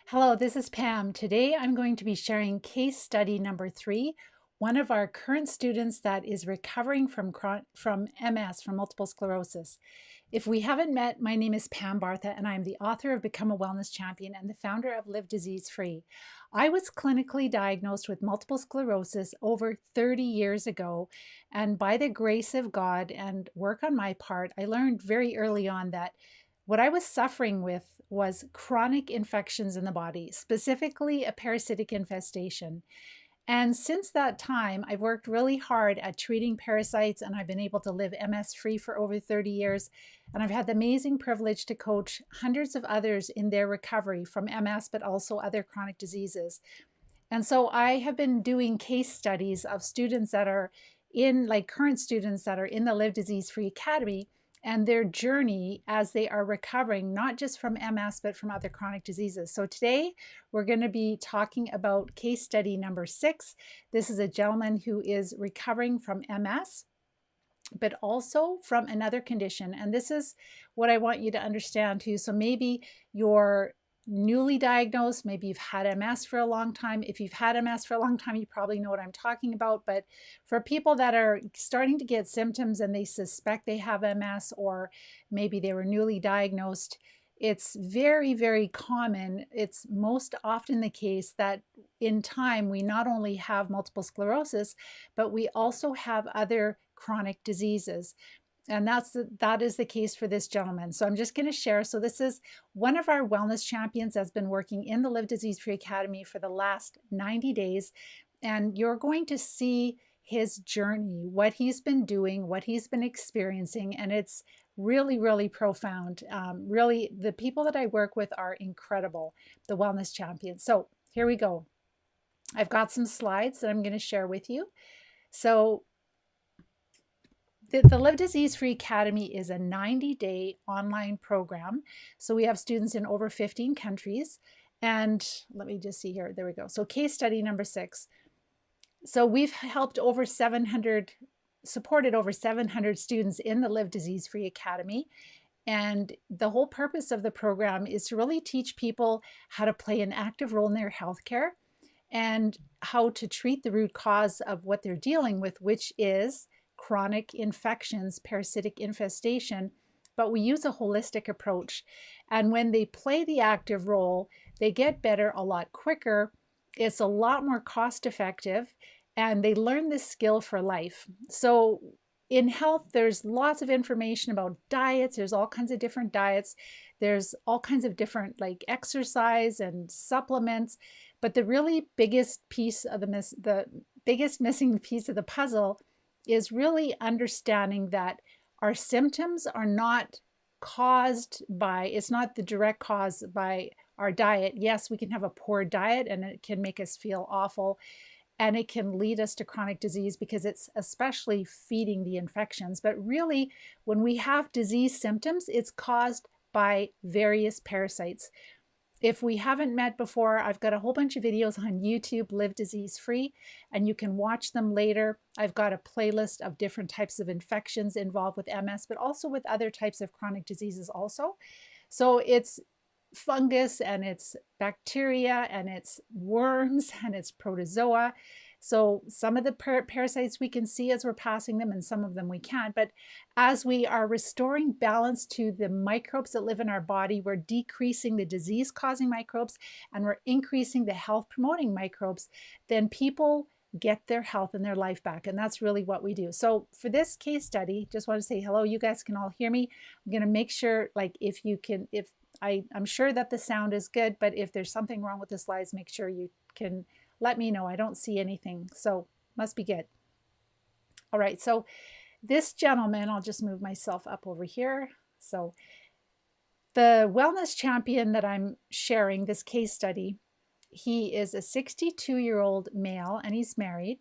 Hello, this is Pam. Today I'm going to be sharing case study number 3, one of our current students that is recovering from MS, from multiple sclerosis. If we haven't met, my name is Pam Bartha and I'm the author of Become a Wellness Champion and the founder of Live Disease Free. I was clinically diagnosed with multiple sclerosis over 30 years ago, and by the grace of God and work on my part, I learned very early on that what I was suffering with was chronic infections in the body, specifically a parasitic infestation. And since that time, I've worked really hard at treating parasites, and I've been able to live MS free for over 30 years. And I've had the amazing privilege to coach hundreds of others in their recovery from MS, but also other chronic diseases. And so I have been doing case studies of students that are current students that are in the Live Disease Free Academy, and their journey as they are recovering, not just from MS, but from other chronic diseases. So today we're going to be talking about case study number 6. This is a gentleman who is recovering from MS, but also from another condition. And this is what I want you to understand too. So maybe you're newly diagnosed, maybe you've had MS for a long time. If you've had MS for a long time, you probably know what I'm talking about. But for people that are starting to get symptoms and they suspect they have MS, or maybe they were newly diagnosed, it's very, very common. It's most often the case that in time we not only have multiple sclerosis, but we also have other chronic diseases. And that is the case for this gentleman. So I'm just going to share. So this is one of our wellness champions that's been working in the Live Disease Free Academy for the last 90 days. And you're going to see his journey, what he's been doing, what he's been experiencing. And it's really, really profound. Really, the people that I work with are incredible, the wellness champions. So here we go. I've got some slides that I'm going to share with you. So the Live Disease Free Academy is a 90-day online program. So we have students in over 15 countries. And let me just see here. There we go. So case study number 6. So we've helped supported over 700 students in the Live Disease Free Academy. And the whole purpose of the program is to really teach people how to play an active role in their healthcare and how to treat the root cause of what they're dealing with, which is chronic infections, parasitic infestation, but we use a holistic approach. And when they play the active role, they get better a lot quicker. It's a lot more cost effective, and they learn this skill for life. So in health, there's lots of information about diets. There's all kinds of different diets. There's all kinds of different exercise and supplements. But the really biggest piece of the biggest missing piece of the puzzle is really understanding that our symptoms are not it's not the direct cause by our diet. Yes, we can have a poor diet and it can make us feel awful, and it can lead us to chronic disease because it's especially feeding the infections. But really, when we have disease symptoms, it's caused by various parasites. If we haven't met before, I've got a whole bunch of videos on YouTube, Live Disease Free, and you can watch them later. I've got a playlist of different types of infections involved with MS, but also with other types of chronic diseases also. So it's fungus and it's bacteria and it's worms and it's protozoa. So some of the parasites we can see as we're passing them, and some of them we can't. But as we are restoring balance to the microbes that live in our body, we're decreasing the disease-causing microbes and we're increasing the health-promoting microbes, then people get their health and their life back. And that's really what we do. So for this case study, just want to say hello. You guys can all hear me. I'm going to make sure, I'm sure that the sound is good, but if there's something wrong with the slides, make sure you can let me know. I don't see anything, so must be good. All right, so this gentleman, I'll just move myself up over here. So the wellness champion that I'm sharing this case study, he is a 62-year-old male and he's married.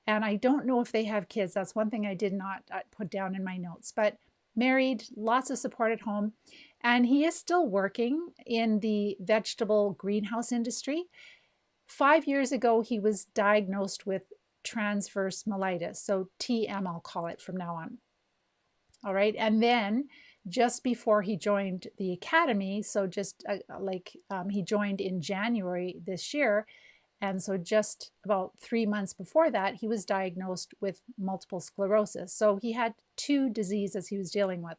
And I don't know if they have kids. That's one thing I did not put down in my notes, but married, lots of support at home. And he is still working in the vegetable greenhouse industry. 5 years ago, he was diagnosed with transverse myelitis, so TM I'll call it from now on. All right. And then just before he joined the academy, so just he joined in January this year, and so just about 3 months before that, he was diagnosed with multiple sclerosis. So he had two diseases he was dealing with.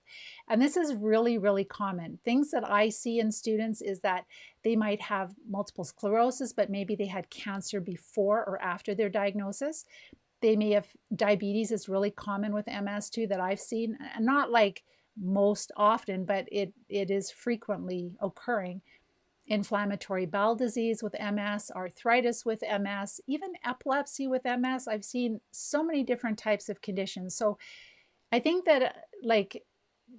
And this is really, really common. Things that I see in students is that they might have multiple sclerosis, but maybe they had cancer before or after their diagnosis. They may have diabetes is really common with MS too that I've seen. Not like most often, but it is frequently occurring. Inflammatory bowel disease with MS, arthritis with MS, even epilepsy with MS. I've seen so many different types of conditions. So I think that like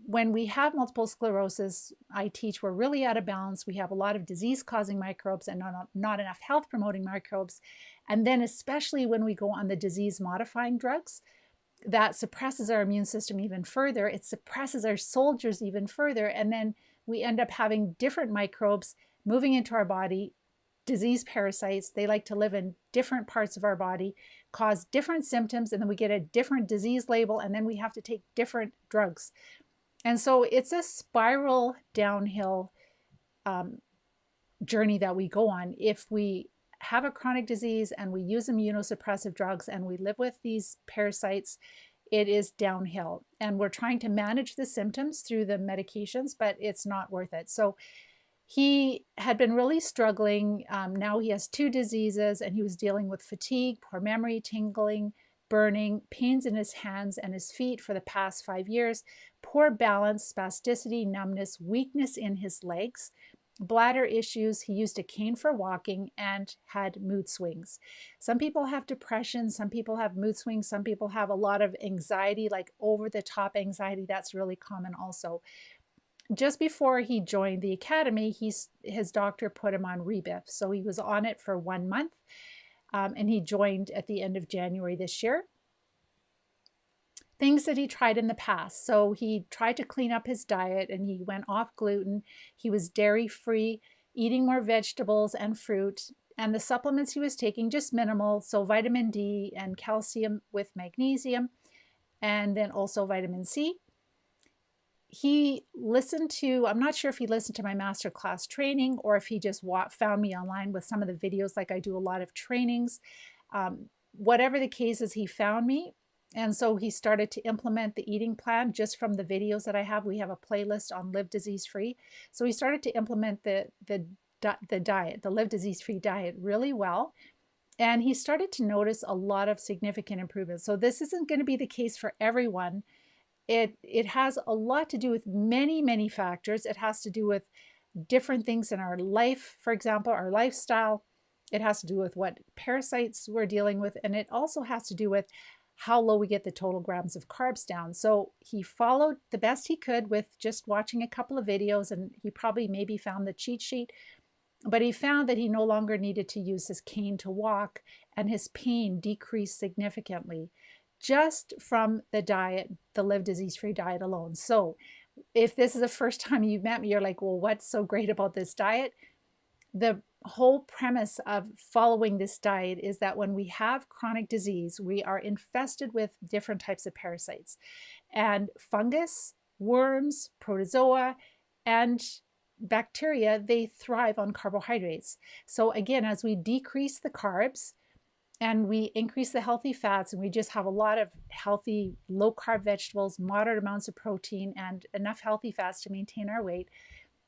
when we have multiple sclerosis, I teach we're really out of balance. We have a lot of disease-causing microbes and not enough health-promoting microbes. And then especially when we go on the disease-modifying drugs, that suppresses our immune system even further. It suppresses our soldiers even further. And then we end up having different microbes moving into our body, disease parasites. They like to live in different parts of our body, cause different symptoms, and then we get a different disease label, and then we have to take different drugs. And so it's a spiral downhill journey that we go on if we have a chronic disease and we use immunosuppressive drugs and we live with these parasites. It is downhill, and we're trying to manage the symptoms through the medications, but it's not worth it. So he had been really struggling. Now he has two diseases, and he was dealing with fatigue, poor memory, tingling, burning, pains in his hands and his feet for the past 5 years, poor balance, spasticity, numbness, weakness in his legs, bladder issues. He used a cane for walking and had mood swings. Some people have depression, some people have mood swings, some people have a lot of anxiety, like over the top anxiety. That's really common also. Just before he joined the academy, his doctor put him on Rebif. So he was on it for 1 month, and he joined at the end of January this year. Things that he tried in the past. So he tried to clean up his diet, and he went off gluten. He was dairy free, eating more vegetables and fruit. And the supplements he was taking, just minimal. So vitamin D and calcium with magnesium, and then also vitamin C. He listened to, I'm not sure if he listened to my masterclass training or if he just found me online with some of the videos, like I do a lot of trainings. Whatever the case is, he found me. And so he started to implement the eating plan just from the videos that I have. We have a playlist on Live Disease Free. So he started to implement the diet, the Live Disease Free diet really well. And he started to notice a lot of significant improvements. So this isn't going to be the case for everyone. It has a lot to do with many, many factors. It has to do with different things in our life, for example, our lifestyle. It has to do with what parasites we're dealing with. And it also has to do with how low we get the total grams of carbs down. So he followed the best he could with just watching a couple of videos, and he probably maybe found the cheat sheet, but he found that he no longer needed to use his cane to walk, and his pain decreased significantly just from the diet, the Live Disease Free diet alone. So if this is the first time you've met me, you're like, well, what's so great about this diet? The whole premise of following this diet is that when we have chronic disease, we are infested with different types of parasites, and fungus, worms, protozoa, and bacteria, they thrive on carbohydrates. So again, as we decrease the carbs and we increase the healthy fats, and we just have a lot of healthy low carb vegetables, moderate amounts of protein, and enough healthy fats to maintain our weight,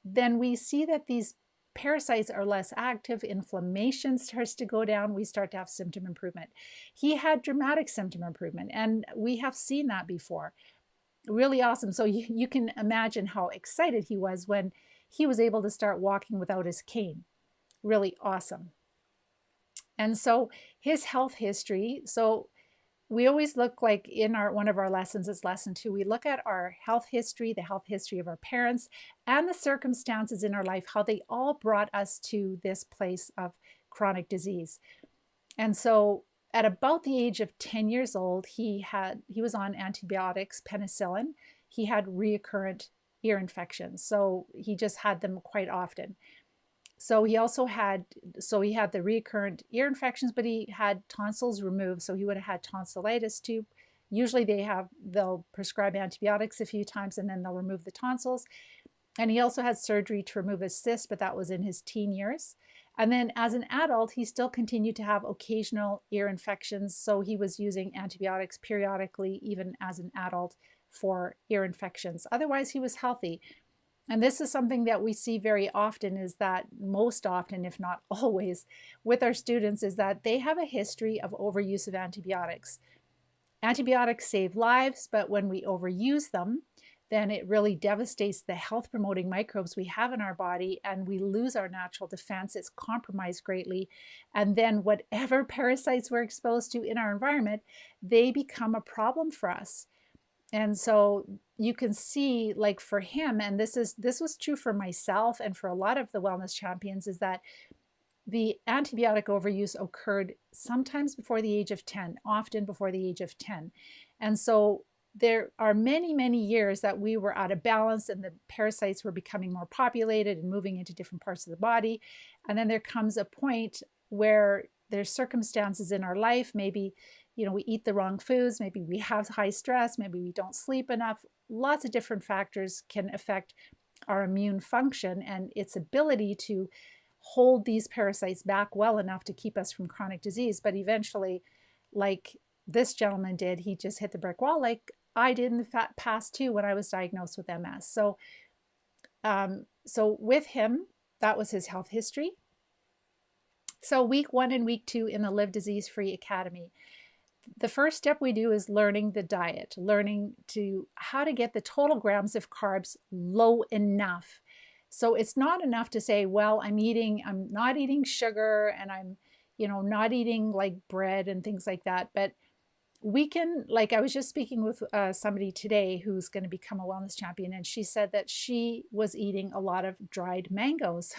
then we see that these parasites are less active, inflammation starts to go down, we start to have symptom improvement. He had dramatic symptom improvement, and we have seen that before. Really awesome. So you can imagine how excited he was when he was able to start walking without his cane. Really awesome. And so his health history, so we always look, like in one of our lessons, it's lesson 2, we look at our health history, the health history of our parents, and the circumstances in our life, how they all brought us to this place of chronic disease. And so at about the age of 10 years old, he was on antibiotics, penicillin. He had recurrent ear infections. So he just had them quite often. So he had the recurrent ear infections, but he had tonsils removed. So he would have had tonsillitis too. usually they'll prescribe antibiotics a few times and then they'll remove the tonsils. And he also had surgery to remove a cyst, but that was in his teen years. And then as an adult, he still continued to have occasional ear infections. So he was using antibiotics periodically, even as an adult, for ear infections. Otherwise, he was healthy. And this is something that we see very often, is that most often, if not always, with our students, is that they have a history of overuse of antibiotics. Antibiotics save lives, but when we overuse them, then it really devastates the health promoting microbes we have in our body, and we lose our natural defense. It's compromised greatly. And then whatever parasites we're exposed to in our environment, they become a problem for us. And so you can see, like for him, and this was true for myself and for a lot of the wellness champions, is that the antibiotic overuse occurred sometimes before the age of 10, often before the age of 10. And so there are many, many years that we were out of balance and the parasites were becoming more populated and moving into different parts of the body. And then there comes a point where there's circumstances in our life, maybe we eat the wrong foods, maybe we have high stress, maybe we don't sleep enough. Lots of different factors can affect our immune function and its ability to hold these parasites back well enough to keep us from chronic disease. But eventually, like this gentleman did, he just hit the brick wall, like I did in the past too when I was diagnosed with MS. So with him, that was his health history. So week 1 and week 2 in the Live Disease Free Academy, the first step we do is learning the diet, learning how to get the total grams of carbs low enough. So it's not enough to say, well, I'm not eating sugar and I'm, not eating like bread and things like that. But we can, like I was just speaking with somebody today who's going to become a wellness champion, and she said that she was eating a lot of dried mangoes.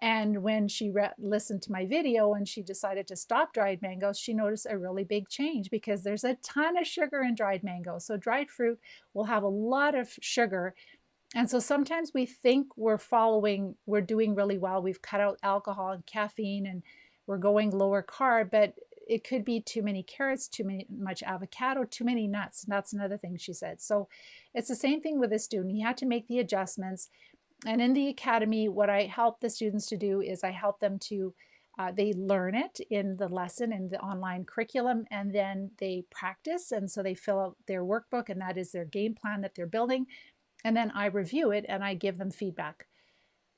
And when she listened to my video and she decided to stop dried mangoes, she noticed a really big change because there's a ton of sugar in dried mangoes. So dried fruit will have a lot of sugar. And so sometimes we think we're doing really well. We've cut out alcohol and caffeine and we're going lower carb, but it could be too many carrots, much avocado, too many nuts. That's another thing she said. So it's the same thing with this student. He had to make the adjustments. And in the academy, what I help the students to do is I help them to, they learn it in the lesson, in the online curriculum, and then they practice. And so they fill out their workbook, and that is their game plan that they're building. And then I review it and I give them feedback.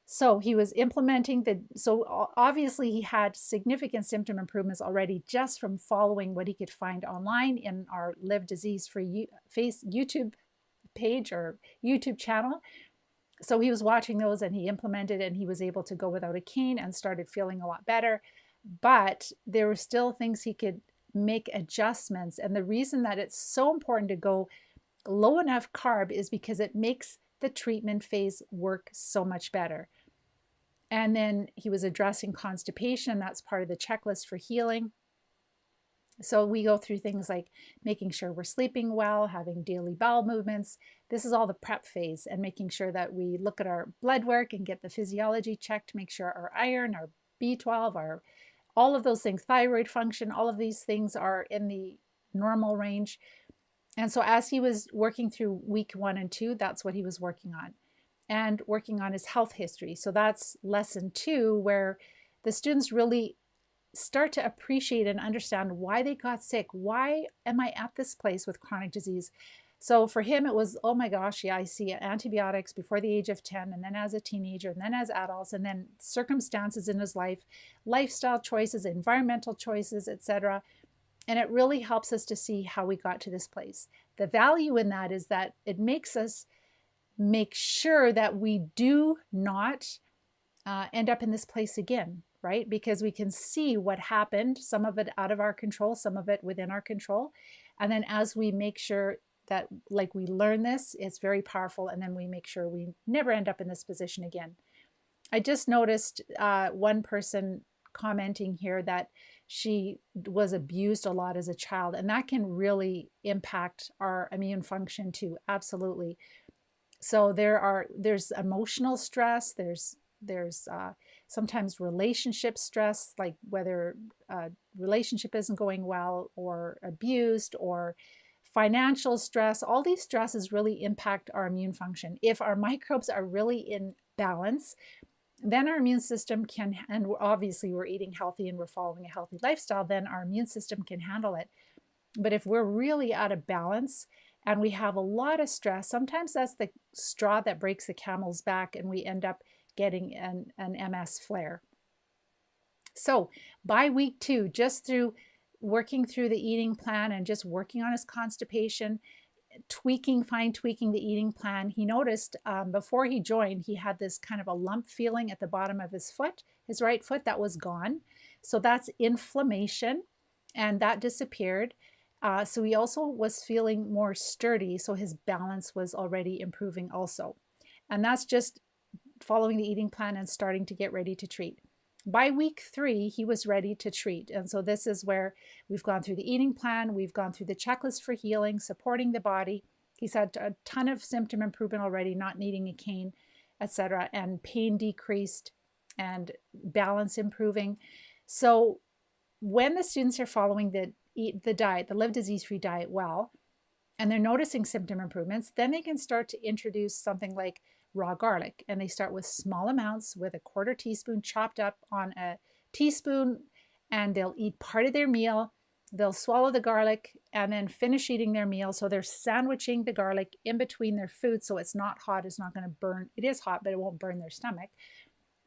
So he was implementing so obviously he had significant symptom improvements already just from following what he could find online in our Live Disease Free YouTube page or YouTube channel. So he was watching those and he implemented, and he was able to go without a cane and started feeling a lot better. But there were still things he could make adjustments. And the reason that it's so important to go low enough carb is because it makes the treatment phase work so much better. And then he was addressing constipation. That's part of the checklist for healing. So we go through things like making sure we're sleeping well, having daily bowel movements. This is all the prep phase, and making sure that we look at our blood work and get the physiology checked to make sure our iron, our B12, all of those things, thyroid function, all of these things are in the normal range. And so as he was working through week 1 and 2, that's what he was working on, and working on his health history. So that's lesson 2, where the students really start to appreciate and understand why they got sick. Why am I at this place with chronic disease? So for him, it was, oh my gosh, yeah, I see antibiotics before the age of 10, and then as a teenager, and then as adults, and then circumstances in his life, lifestyle choices, environmental choices, etc. And it really helps us to see how we got to this place. The value in that is that it makes us make sure that we do not end up in this place again, right? Because we can see what happened, some of it out of our control, some of it within our control. And then as we make sure that, like, we learn this, it's very powerful. And then we make sure we never end up in this position again. I just noticed one person commenting here that she was abused a lot as a child, and that can really impact our immune function too. Absolutely. So there's emotional stress, there's sometimes relationship stress, like whether a relationship isn't going well, or abused, or financial stress, all these stresses really impact our immune function. If our microbes are really in balance, then our immune system can, and obviously we're eating healthy and we're following a healthy lifestyle, then our immune system can handle it. But if we're really out of balance and we have a lot of stress, sometimes that's the straw that breaks the camel's back and we end up getting an MS flare. So by week 2, just through working through the eating plan and just working on his constipation, fine tweaking the eating plan, he noticed before he joined, he had this kind of a lump feeling at the bottom of his foot, his right foot, that was gone. So that's inflammation, and that disappeared. So he also was feeling more sturdy, so his balance was already improving also. And that's just following the eating plan and starting to get ready to treat. By week 3, he was ready to treat. And so this is where we've gone through the eating plan, we've gone through the checklist for healing, supporting the body. He's had a ton of symptom improvement already, not needing a cane, etc., and pain decreased and balance improving. So when the students are following the diet, the Live Disease-Free diet well, and they're noticing symptom improvements, then they can start to introduce something like raw garlic. And they start with small amounts, with a 1/4 teaspoon chopped up on a teaspoon, and they'll eat part of their meal. They'll swallow the garlic and then finish eating their meal. So they're sandwiching the garlic in between their food, so it's not hot, it's not going to burn. It is hot, but it won't burn their stomach.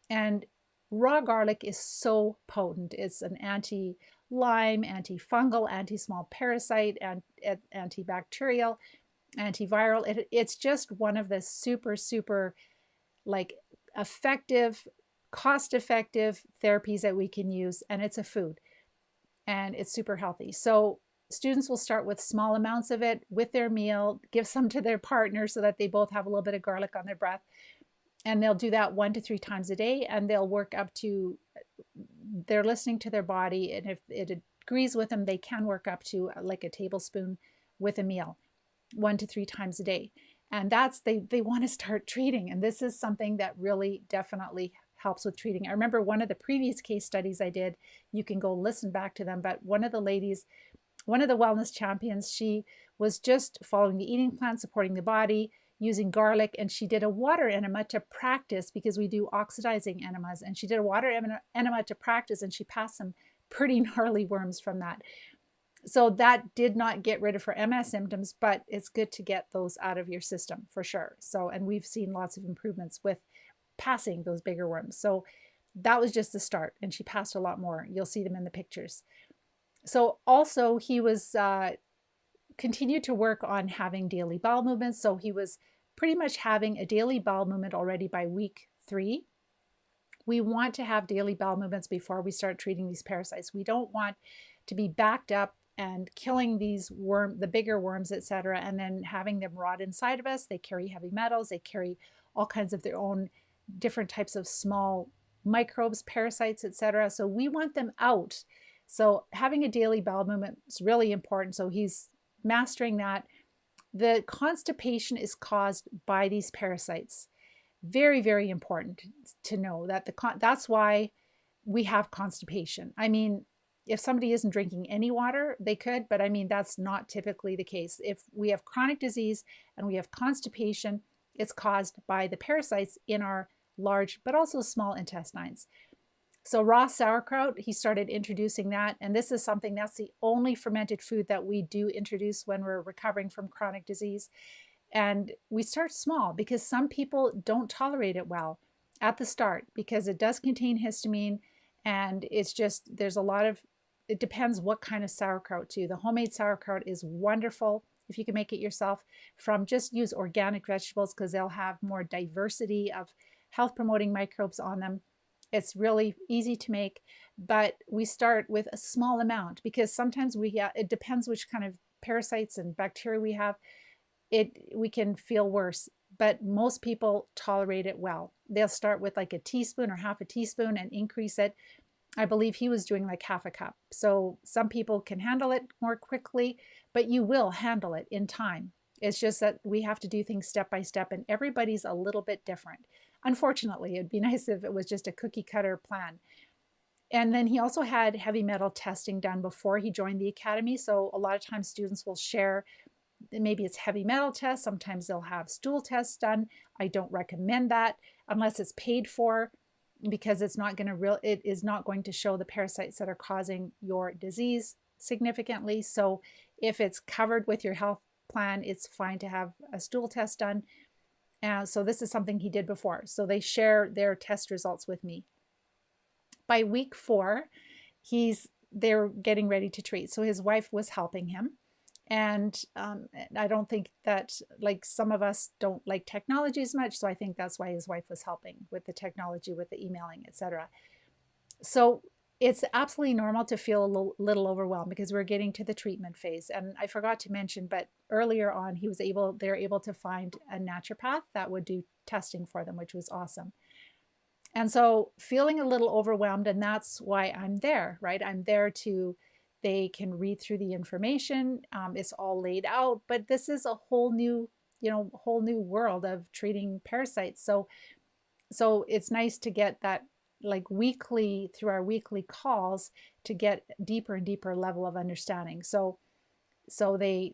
And raw garlic is so potent. It's an anti-Lyme, antifungal, anti-small parasite, and antibacterial, antiviral. It's just one of the super like effective, cost-effective therapies that we can use, and it's a food, and it's super healthy. So students will start with small amounts of it with their meal, give some to their partner so that they both have a little bit of garlic on their breath. And they'll do that 1 to 3 times a day, and they'll work up to, they're listening to their body, and if it agrees with them, they can work up to like a tablespoon with a meal 1 to 3 times a day. And that's, they want to start treating. And this is something that really definitely helps with treating. I remember one of the previous case studies I did, you can go listen back to them, but one of the ladies, one of the wellness champions, she was just following the eating plan, supporting the body, using garlic, and she did a water enema to practice, because we do oxidizing enemas, and she did a water enema to practice, and she passed some pretty gnarly worms from that. So that did not get rid of her MS symptoms, but it's good to get those out of your system for sure. So, and we've seen lots of improvements with passing those bigger worms. So that was just the start, and she passed a lot more. You'll see them in the pictures. So also he was continued to work on having daily bowel movements. So he was pretty much having a daily bowel movement already by week 3. We want to have daily bowel movements before we start treating these parasites. We don't want to be backed up and killing these the bigger worms, etc., and then having them rot inside of us. They carry heavy metals, they carry all kinds of their own different types of small microbes, parasites, etc. So we want them out. So having a daily bowel movement is really important. So he's mastering that. The constipation is caused by these parasites. Very important to know that that's why we have constipation. I mean, if somebody isn't drinking any water, they could, but I mean, that's not typically the case. If we have chronic disease and we have constipation, it's caused by the parasites in our large but also small intestines. So raw sauerkraut, he started introducing that, and this is something that's the only fermented food that we do introduce when we're recovering from chronic disease. And we start small because some people don't tolerate it well at the start, because it does contain histamine, and it's just, there's a lot of, it depends what kind of sauerkraut too. The homemade sauerkraut is wonderful if you can make it yourself. Just use organic vegetables, because they'll have more diversity of health promoting microbes on them. It's really easy to make, but we start with a small amount, because sometimes it depends which kind of parasites and bacteria we have. We can feel worse, but most people tolerate it well. They'll start with like a teaspoon or half a teaspoon and increase it. I believe he was doing like half a cup. So some people can handle it more quickly, but you will handle it in time. It's just that we have to do things step by step, and everybody's a little bit different. Unfortunately, it'd be nice if it was just a cookie cutter plan. And then he also had heavy metal testing done before he joined the academy. So a lot of times students will share maybe it's heavy metal tests. Sometimes they'll have stool tests done. I don't recommend that unless it's paid for, because it is not going to show the parasites that are causing your disease significantly. So if it's covered with your health plan, it's fine to have a stool test done. So this is something he did before. So they share their test results with me. By week 4, they're getting ready to treat. So his wife was helping him. And I don't think that, like, some of us don't like technology as much. So I think that's why his wife was helping with the technology, with the emailing, etc. So it's absolutely normal to feel a little overwhelmed because we're getting to the treatment phase. And I forgot to mention, but earlier on, they're able to find a naturopath that would do testing for them, which was awesome. And so feeling a little overwhelmed, and that's why I'm there, right? I'm there they can read through the information. It's all laid out, but this is a whole new world of treating parasites. So it's nice to get that, like, weekly, through our weekly calls, to get deeper and deeper level of understanding. So they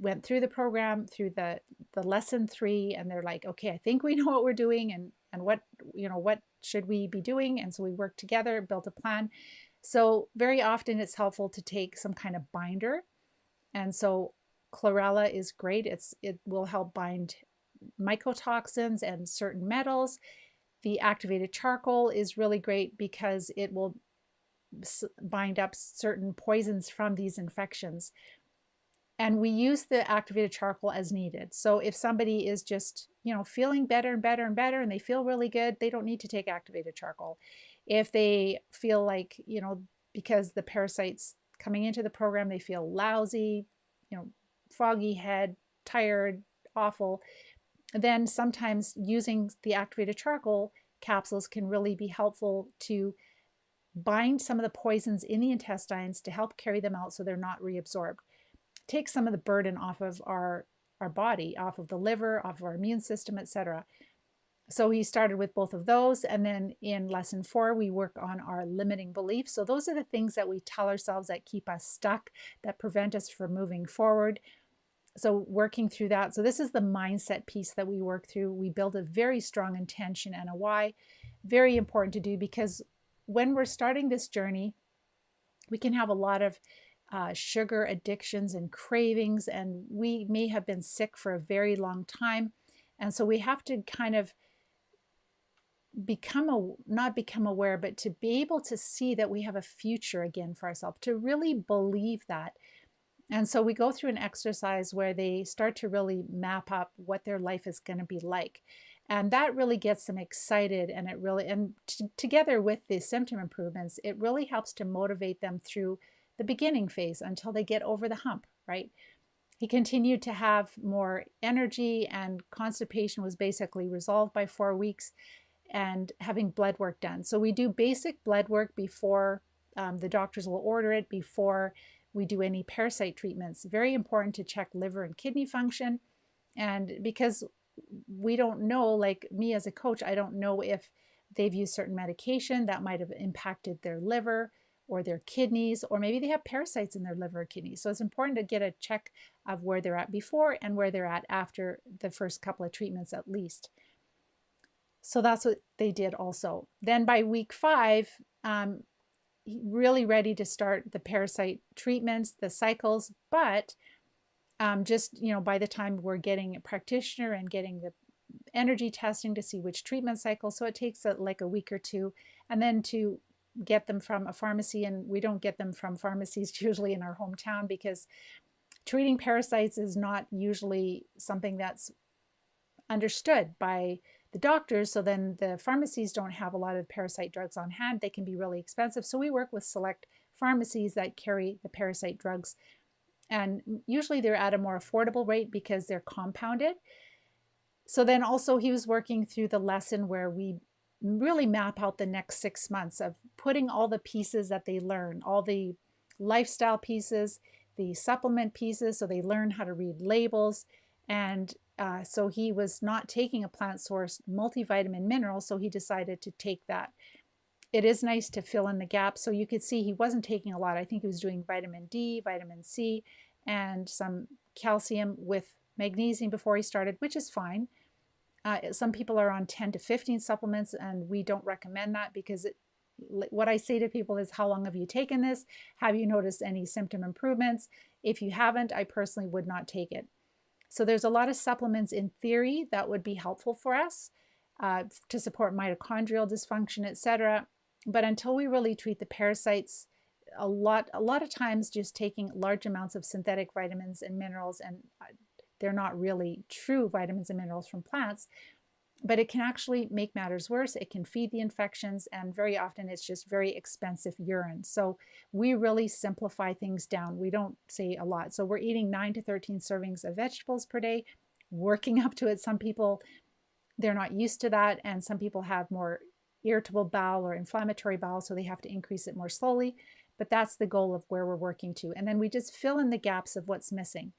went through the program, through the lesson 3, and they're like, okay, I think we know what we're doing, and what should we be doing? And so we worked together, built a plan. So very often it's helpful to take some kind of binder. And so chlorella is great. It will help bind mycotoxins and certain metals. The activated charcoal is really great because it will bind up certain poisons from these infections. And we use the activated charcoal as needed. So if somebody is just, feeling better and better and better, and they feel really good, they don't need to take activated charcoal. If they feel like, because the parasites coming into the program, they feel lousy, foggy head, tired, awful, then sometimes using the activated charcoal capsules can really be helpful to bind some of the poisons in the intestines to help carry them out so they're not reabsorbed. Take some of the burden off of our body, off of the liver, off of our immune system, etc. So he started with both of those. And then in lesson 4, we work on our limiting beliefs. So those are the things that we tell ourselves that keep us stuck, that prevent us from moving forward. So working through that. So this is the mindset piece that we work through. We build a very strong intention and a why. Very important to do, because when we're starting this journey, we can have a lot of sugar addictions and cravings, and we may have been sick for a very long time. And so we have to kind of not become aware, but to be able to see that we have a future again for ourselves, to really believe that. And so we go through an exercise where they start to really map up what their life is going to be like. And that really gets them excited, and together with the symptom improvements, it really helps to motivate them through the beginning phase until they get over the hump, right? He continued to have more energy, and constipation was basically resolved by 4 weeks, and having blood work done. So we do basic blood work before the doctors will order it, before we do any parasite treatments. Very important to check liver and kidney function. And because we don't know, like me as a coach, I don't know if they've used certain medication that might have impacted their liver or their kidneys, or maybe they have parasites in their liver or kidneys. So it's important to get a check of where they're at before and where they're at after the first couple of treatments at least. So that's what they did also. Then by week 5, really ready to start the parasite treatments, the cycles, but just, by the time we're getting a practitioner and getting the energy testing to see which treatment cycle, so it takes like a week or 2, and then to get them from a pharmacy. And we don't get them from pharmacies usually in our hometown, because treating parasites is not usually something that's understood by the doctors. So then the pharmacies don't have a lot of parasite drugs on hand. They can be really expensive. So we work with select pharmacies that carry the parasite drugs, and usually they're at a more affordable rate because they're compounded. So then also he was working through the lesson where we really map out the next 6 months of putting all the pieces that they learn, all the lifestyle pieces, the supplement pieces, so they learn how to read labels. And so he was not taking a plant source multivitamin mineral, so he decided to take that. It is nice to fill in the gaps. So you could see he wasn't taking a lot. I think he was doing vitamin D, vitamin C, and some calcium with magnesium before he started, which is fine. Some people are on 10 to 15 supplements, and we don't recommend that because what I say to people is, how long have you taken this? Have you noticed any symptom improvements? If you haven't, I personally would not take it. So there's a lot of supplements in theory that would be helpful for us to support mitochondrial dysfunction, etc. But until we really treat the parasites, a lot of times just taking large amounts of synthetic vitamins and minerals, and they're not really true vitamins and minerals from plants, but it can actually make matters worse. It can feed the infections, and very often it's just very expensive urine. So we really simplify things down. We don't say a lot. So we're eating 9 to 13 servings of vegetables per day, working up to it. Some people, they're not used to that, and some people have more irritable bowel or inflammatory bowel, so they have to increase it more slowly. But that's the goal of where we're working to. And then we just fill in the gaps of what's missing.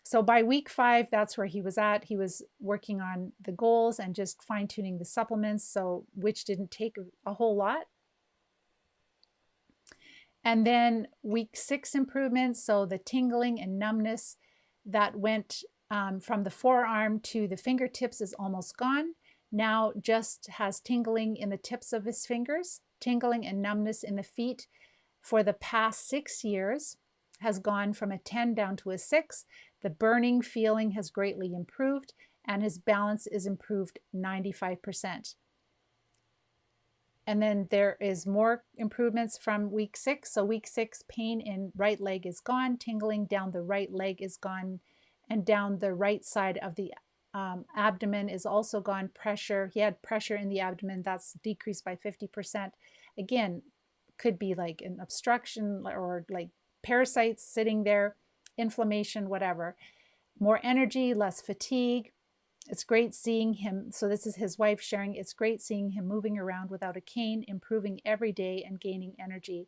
So by week 5, that's where he was at. He was working on the goals and just fine-tuning the supplements, so which didn't take a whole lot. And then week 6 improvements, so the tingling and numbness that went from the forearm to the fingertips is almost gone. Now just has tingling in the tips of his fingers, tingling and numbness in the feet for the past 6 years has gone from a 10 down to a 6. The burning feeling has greatly improved, and his balance is improved 95%. And then there is more improvements from week 6. So week 6, pain in right leg is gone, tingling down the right leg is gone, and down the right side of the abdomen is also gone. Pressure, he had pressure in the abdomen, that's decreased by 50%. Again, could be like an obstruction or like parasites sitting there, inflammation, whatever. More energy, less fatigue. It's great seeing him. So this is his wife sharing. It's great seeing him moving around without a cane, improving every day and gaining energy,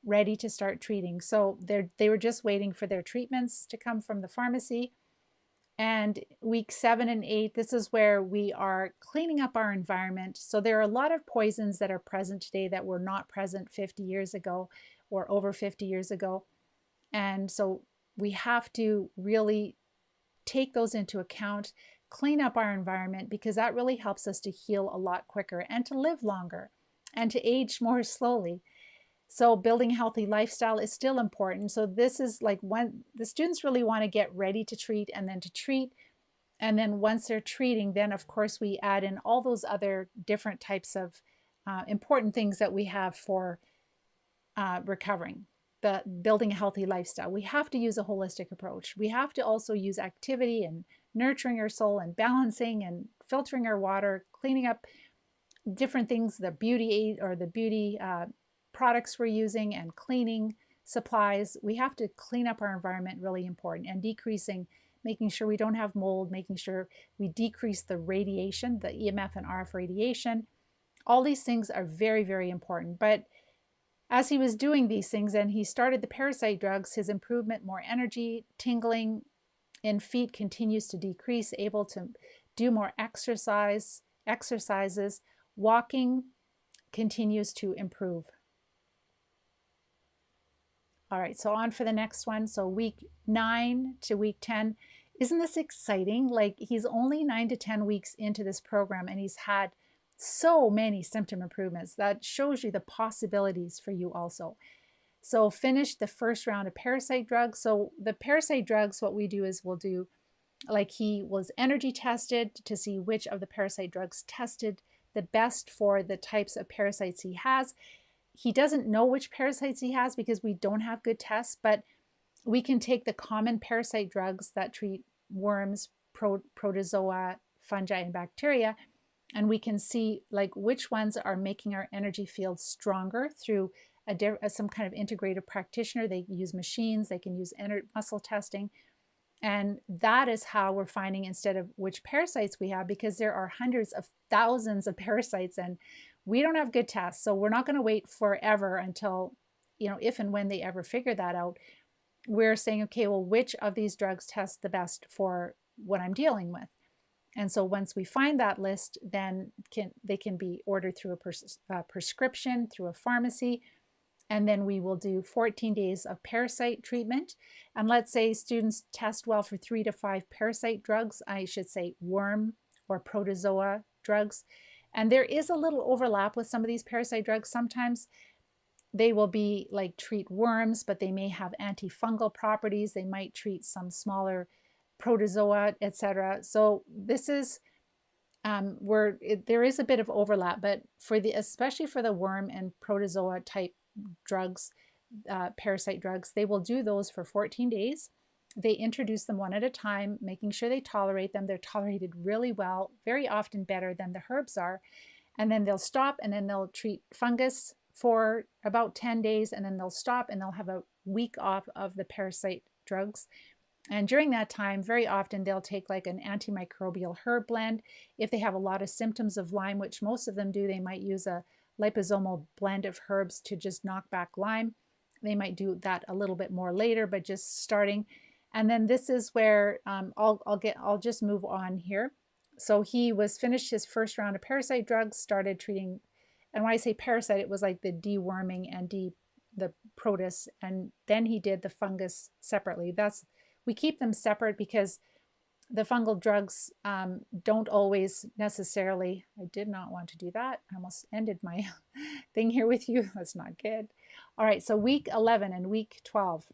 ready to start treating. So they were just waiting for their treatments to come from the pharmacy. And week 7 and 8, this is where we are cleaning up our environment. So there are a lot of poisons that are present today that were not present 50 years ago or over 50 years ago. And so we have to really take those into account, clean up our environment, because that really helps us to heal a lot quicker and to live longer and to age more slowly. So building a healthy lifestyle is still important. So this is like when the students really want to get ready to treat and then to treat. And then once they're treating, then of course we add in all those other different types of important things that we have for recovering, the building a healthy lifestyle. We have to use a holistic approach. We have to also use activity and nurturing our soul and balancing and filtering our water, cleaning up different things, the beauty or the beauty products we're using, and cleaning supplies. We have to clean up our environment, really important, and decreasing, making sure we don't have mold, making sure we decrease the radiation, the EMF and RF radiation. All these things are very, very important. But as he was doing these things and he started the parasite drugs, his improvement, more energy, tingling in feet continues to decrease, able to do more exercises, walking continues to improve. All right, so on for the next one. So week 9 to week 10. Isn't this exciting? Like, he's only 9 to 10 weeks into this program and he's had so many symptom improvements. That shows you the possibilities for you also. So finished the first round of parasite drugs. So the parasite drugs, what we do is we'll do, like, he was energy tested to see which of the parasite drugs tested the best for the types of parasites he has. He doesn't know which parasites he has because we don't have good tests, but we can take the common parasite drugs that treat worms, protozoa, fungi, and bacteria, and we can see like which ones are making our energy field stronger through some kind of integrative practitioner. They use machines, they can use muscle testing, and that is how we're finding, instead of which parasites we have, because there are hundreds of thousands of parasites and we don't have good tests. So we're not going to wait forever until, if and when they ever figure that out. We're saying, okay, well, which of these drugs test the best for what I'm dealing with? And so once we find that list, then they can be ordered through a prescription, through a pharmacy, And then we will do 14 days of parasite treatment. And let's say students test well for 3 to 5 parasite drugs, I should say worm or protozoa drugs. And there is a little overlap with some of these parasite drugs. Sometimes they will be like treat worms, but they may have antifungal properties. They might treat some smaller protozoa, etc. So this is where there is a bit of overlap, but for especially for the worm and protozoa type drugs, parasite drugs, they will do those for 14 days. They introduce them one at a time, making sure they tolerate them. They're tolerated really well, very often better than the herbs are. And then they'll stop, and then they'll treat fungus for about 10 days, and then they'll stop, and they'll have a week off of the parasite drugs. And during that time, very often they'll take like an antimicrobial herb blend. If they have a lot of symptoms of Lyme, which most of them do, they might use a liposomal blend of herbs to just knock back Lyme. They might do that a little bit more later, but just starting. And then this is where I'll just move on here. So he was finished his first round of parasite drugs, started treating, and when I say parasite, it was like the deworming and the protus, and then he did the fungus separately. We keep them separate because the fungal drugs don't always necessarily, I did not want to do that. I almost ended my thing here with you. That's not good. All right, so week 11 and week 12.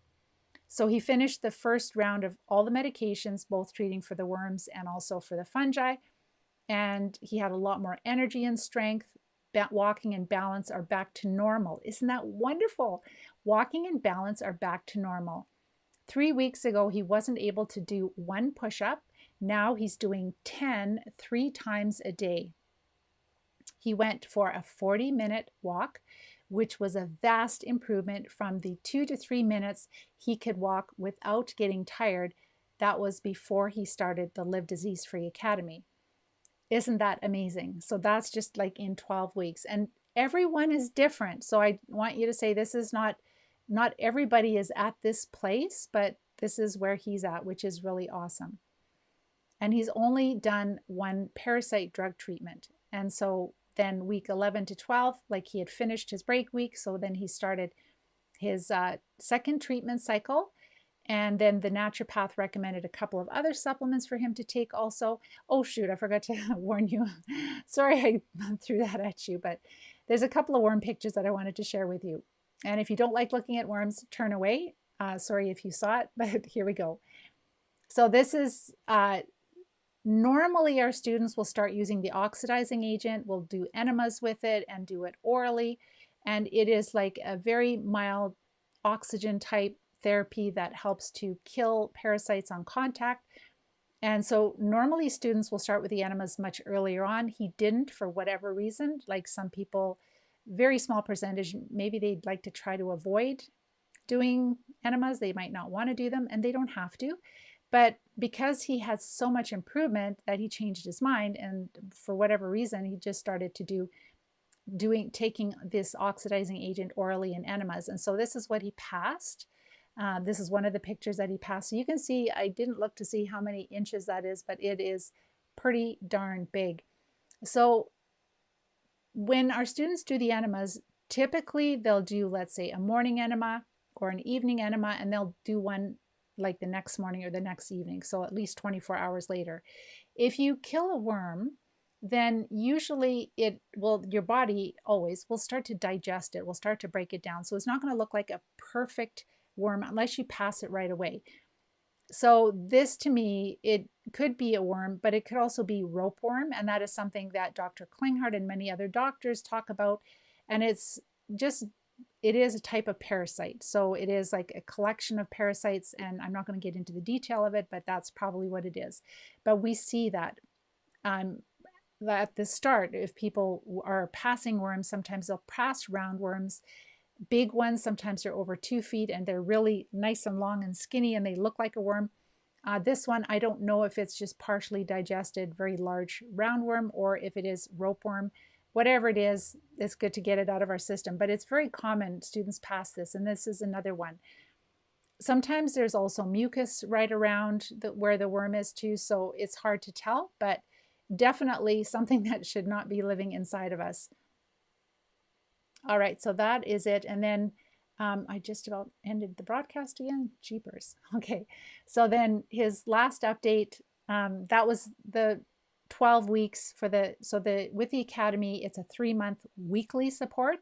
So he finished the first round of all the medications, both treating for the worms and also for the fungi. And he had a lot more energy and strength. Walking and balance are back to normal. Isn't that wonderful? Walking and balance are back to normal. 3 weeks ago, he wasn't able to do 1 push-up. Now he's doing 10 3 times a day. He went for a 40-minute walk, which was a vast improvement from the 2 to 3 minutes he could walk without getting tired. That was before he started the Live Disease Free Academy. Isn't that amazing? So that's just like in 12 weeks. And everyone is different. So I want you to say this is not everybody is at this place, but this is where he's at, which is really awesome. And he's only done 1 parasite drug treatment. And so then week 11 to 12, like he had finished his break week. So then he started his second treatment cycle. And then the naturopath recommended a couple of other supplements for him to take also. Oh, shoot, I forgot to warn you. Sorry I threw that at you, but there's a couple of worm pictures that I wanted to share with you. And if you don't like looking at worms, turn away. Sorry if you saw it, but here we go. So this is, normally our students will start using the oxidizing agent. We'll do enemas with it and do it orally. And it is like a very mild oxygen type therapy that helps to kill parasites on contact. And so normally students will start with the enemas much earlier on. He didn't for whatever reason, like some people, very small percentage, maybe they'd like to try to avoid doing enemas. They might not want to do them, and they don't have to. But because he had so much improvement that he changed his mind, and for whatever reason, he just started to taking this oxidizing agent orally in enemas. And so this is what he passed. This is one of the pictures that he passed. So you can see, I didn't look to see how many inches that is, but it is pretty darn big. So when our students do the enemas, typically they'll do, let's say, a morning enema or an evening enema, and they'll do one like the next morning or the next evening, so at least 24 hours later. If you kill a worm, then usually your body always will start to digest it, will start to break it down. So it's not going to look like a perfect worm unless you pass it right away. So this, to me, it could be a worm, but it could also be ropeworm, and that is something that Dr. Klinghardt and many other doctors talk about. And it is a type of parasite. So it is like a collection of parasites, and I'm not going to get into the detail of it, but that's probably what it is. But we see that at the start, if people are passing worms, sometimes they'll pass roundworms. Big ones, sometimes they're over 2 feet, and they're really nice and long and skinny, and they look like a worm. This one, I don't know if it's just partially digested, very large roundworm, or if it is ropeworm. Whatever it is, it's good to get it out of our system. But it's very common, students pass this, and this is another one. Sometimes there's also mucus right around where the worm is too, so it's hard to tell, but definitely something that should not be living inside of us. All right, so that is it. And then I just about ended the broadcast again. Jeepers. Okay. So then his last update, that was the 12 weeks for with the academy, it's a 3-month weekly support.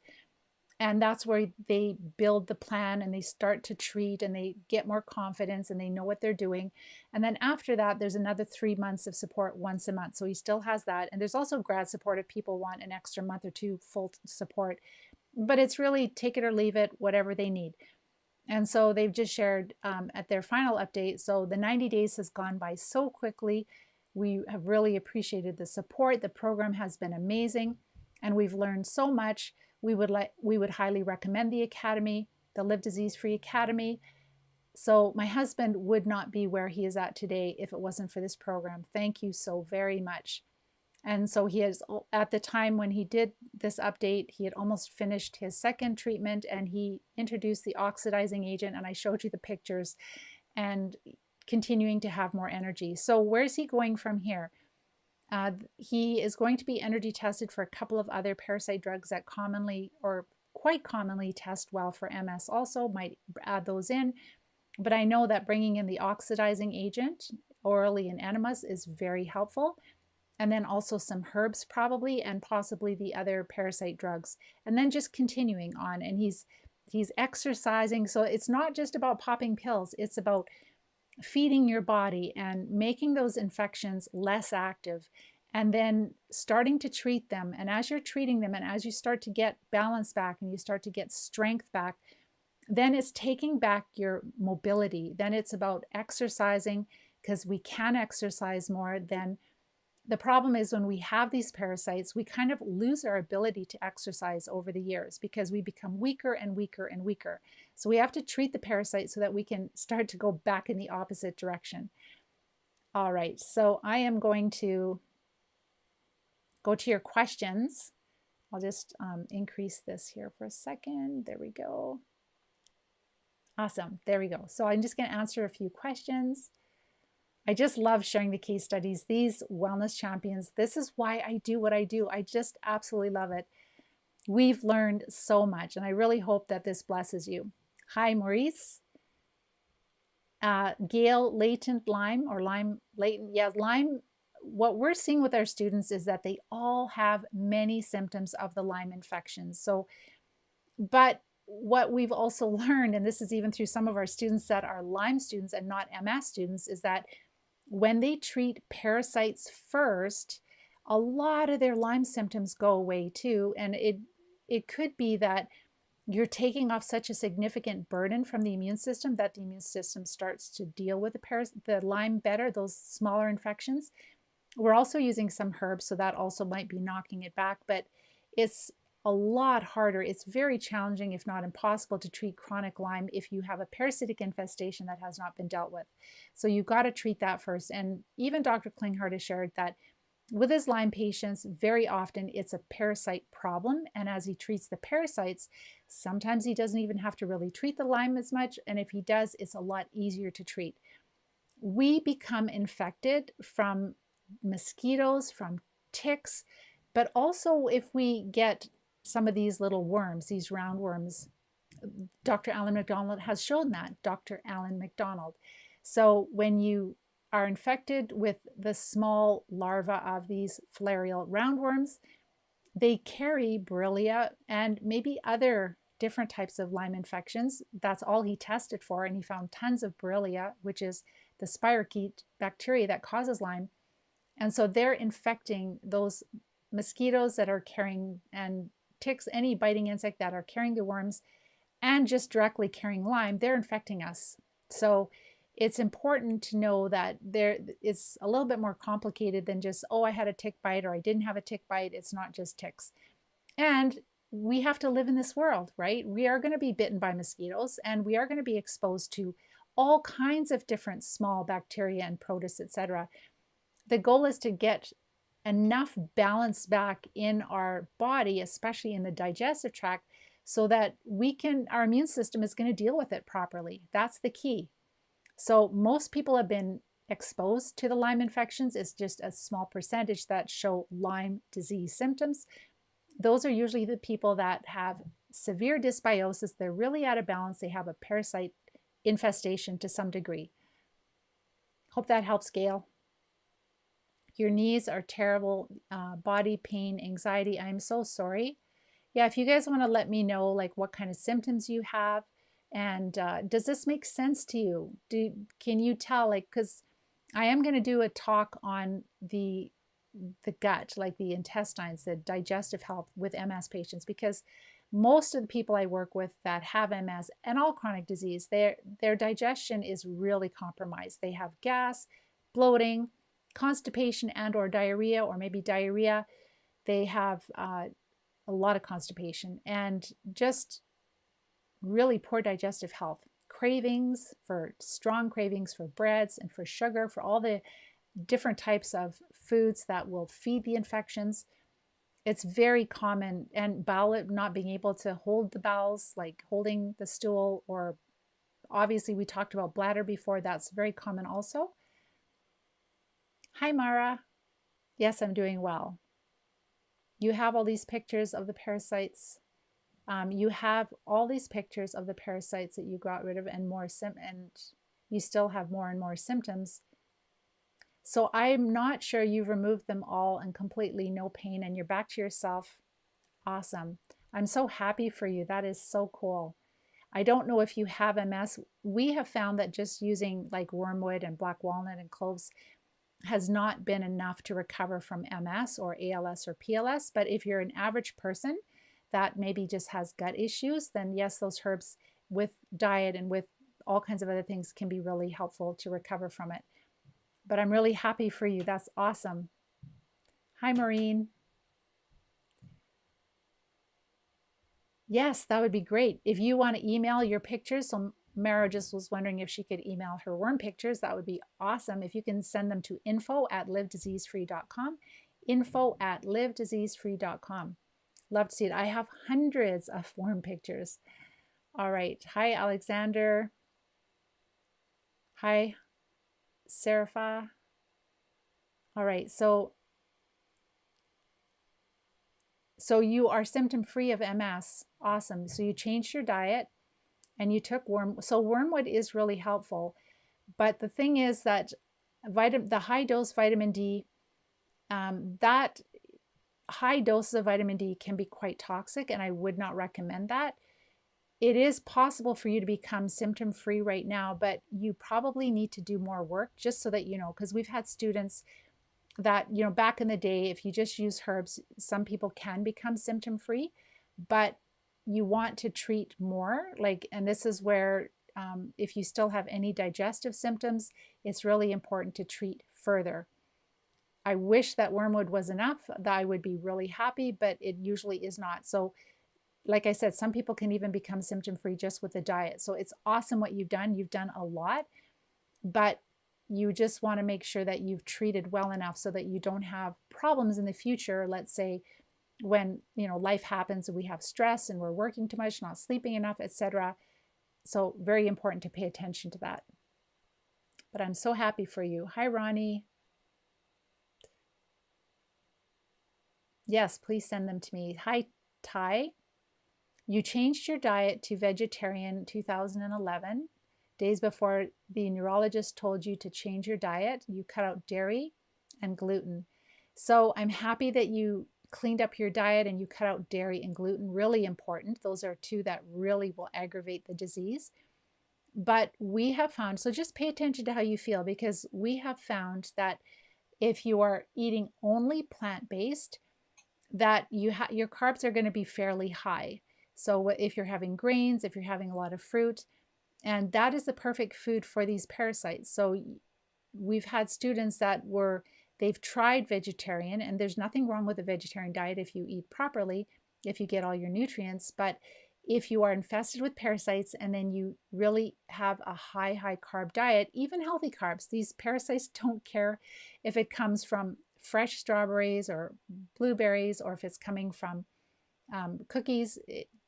And that's where they build the plan and they start to treat and they get more confidence and they know what they're doing. And then after that, there's another 3 months of support once a month. So he still has that. And there's also grad support if people want an extra month or two full support. But it's really take it or leave it, whatever they need. And so they've just shared at their final update. So the 90 days has gone by so quickly. We have really appreciated the support. The program has been amazing and we've learned so much. We would highly recommend the Academy, the Live Disease Free Academy. So my husband would not be where he is at today if it wasn't for this program. Thank you so very much. And so he has, at the time when he did this update, he had almost finished his second treatment and he introduced the oxidizing agent, and I showed you the pictures, and continuing to have more energy. So where's he going from here? He is going to be energy tested for a couple of other parasite drugs that commonly or quite commonly test well for MS also, might add those in. But I know that bringing in the oxidizing agent orally in enemas is very helpful. And then also some herbs probably, and possibly the other parasite drugs. And then just continuing on. And he's exercising. So it's not just about popping pills. It's about feeding your body and making those infections less active, and then starting to treat them. And as you're treating them and as you start to get balance back and you start to get strength back, then it's taking back your mobility. Then it's about exercising, because we can exercise more. Then the problem is when we have these parasites, we kind of lose our ability to exercise over the years because we become weaker and weaker and weaker. So we have to treat the parasite so that we can start to go back in the opposite direction. All right, so I am going to go to your questions. I'll just increase this here for a second. There we go. Awesome, there we go. So I'm just going to answer a few questions. I just love sharing the case studies. These wellness champions, this is why I do what I do. I just absolutely love it. We've learned so much, and I really hope that this blesses you. Hi, Maurice. Gail, latent Lyme or Lyme latent. Yeah, Lyme. What we're seeing with our students is that they all have many symptoms of the Lyme infection. So, but what we've also learned, and this is even through some of our students that are Lyme students and not MS students, is that when they treat parasites first, a lot of their Lyme symptoms go away too. And it could be that you're taking off such a significant burden from the immune system that the immune system starts to deal with the Lyme better, those smaller infections. We're also using some herbs, so that also might be knocking it back, but it's a lot harder. It's very challenging, if not impossible, to treat chronic Lyme if you have a parasitic infestation that has not been dealt with. So you've got to treat that first. And even Dr. Klinghardt has shared that with his Lyme patients, very often it's a parasite problem. And as he treats the parasites, sometimes he doesn't even have to really treat the Lyme as much. And if he does, it's a lot easier to treat. We become infected from mosquitoes, from ticks, but also if we get some of these little worms, these roundworms. Dr. Alan McDonald has shown that, Dr. Alan McDonald. So when you are infected with the small larvae of these filarial roundworms, they carry Borrelia and maybe other different types of Lyme infections. That's all he tested for, and he found tons of Borrelia, which is the spirochete bacteria that causes Lyme. And so they're infecting those mosquitoes that are carrying, and ticks, any biting insect that are carrying the worms, and just directly carrying Lyme, they're infecting us. So it's important to know that it's a little bit more complicated than just, oh, I had a tick bite or I didn't have a tick bite. It's not just ticks. And we have to live in this world, right? We are going to be bitten by mosquitoes, and we are going to be exposed to all kinds of different small bacteria and protists, etc. The goal is to get enough balance back in our body, especially in the digestive tract, so that our immune system is going to deal with it properly. That's the key. So most people have been exposed to the Lyme infections. It's just a small percentage that show Lyme disease symptoms. Those are usually the people that have severe dysbiosis. They're really out of balance. They have a parasite infestation to some degree. Hope that helps, Gail. Your knees are terrible, body pain, anxiety. I'm so sorry. Yeah, if you guys want to let me know like what kind of symptoms you have, and does this make sense to you? Can you tell, like, because I am going to do a talk on the gut, like the intestines, the digestive health with MS patients, because most of the people I work with that have MS and all chronic disease, their digestion is really compromised. They have gas, bloating, constipation and or diarrhea, or maybe diarrhea. They have a lot of constipation and just really poor digestive health. Strong cravings for breads and for sugar, for all the different types of foods that will feed the infections. It's very common. And bowel, not being able to hold the bowels, like holding the stool, or obviously we talked about bladder before. That's very common also. Hi, Mara. Yes, I'm doing well. You have all these pictures of the parasites. You have all these pictures of the parasites that you got rid of, and and you still have more and more symptoms. So I'm not sure you've removed them all and completely no pain and you're back to yourself. Awesome. I'm so happy for you. That is so cool. I don't know if you have MS. We have found that just using like wormwood and black walnut and cloves has not been enough to recover from MS or ALS or PLS. But if you're an average person that maybe just has gut issues, then yes, those herbs with diet and with all kinds of other things can be really helpful to recover from it. But I'm really happy for you. That's awesome. Hi, Maureen. Yes, that would be great. If you want to email your pictures, so Mara just was wondering if she could email her worm pictures, that would be awesome. If you can send them to info@livediseasefree.com, info@livediseasefree.com. Love to see it. I have hundreds of worm pictures. All right. Hi, Alexander. Hi, Serapha. All right. So you are symptom free of MS. Awesome. So you changed your diet and you took so wormwood is really helpful. But the thing is that the high dose vitamin D, that high doses of vitamin D can be quite toxic, and I would not recommend that. It is possible for you to become symptom free right now, but you probably need to do more work, just so that you know, because we've had students that, you know, back in the day, if you just use herbs, some people can become symptom free, but you want to treat more. Like, and this is where if you still have any digestive symptoms, it's really important to treat further. I wish that wormwood was enough, that I would be really happy, but it usually is not. So like I said, some people can even become symptom free just with the diet. So it's awesome what you've done. You've done a lot, but you just want to make sure that you've treated well enough so that you don't have problems in the future. Let's say when, you know, life happens and we have stress and we're working too much, not sleeping enough, etc. So very important to pay attention to that. But I'm so happy for you. Hi, Ronnie. Yes, please send them to me. Hi, Ty. You changed your diet to vegetarian 2011. Days before the neurologist told you to change your diet, you cut out dairy and gluten. So I'm happy that you cleaned up your diet and you cut out dairy and gluten. Really important. Those are two that really will aggravate the disease. But we have found, so just pay attention to how you feel, because we have found that if you are eating only plant-based, that your carbs are going to be fairly high. So if you're having grains, if you're having a lot of fruit, and that is the perfect food for these parasites. So we've had students that they've tried vegetarian, and there's nothing wrong with a vegetarian diet if you eat properly, if you get all your nutrients. But if you are infested with parasites and then you really have a high carb diet, even healthy carbs, these parasites don't care if it comes from fresh strawberries or blueberries, or if it's coming from cookies,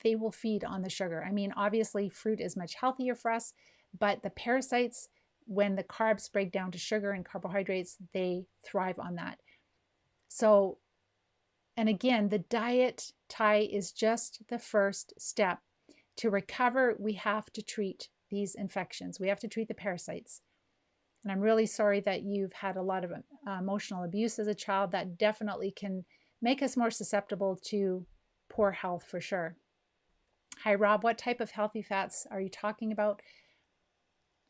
they will feed on the sugar. I mean, obviously fruit is much healthier for us, but the parasites, when the carbs break down to sugar and carbohydrates, they thrive on that. So And again, the diet, Ty, is just the first step. To recover, we have to treat these infections. We have to treat the parasites. And I'm really sorry that you've had a lot of emotional abuse as a child. That definitely can make us more susceptible to poor health for sure. Hi, Rob. What type of healthy fats are you talking about?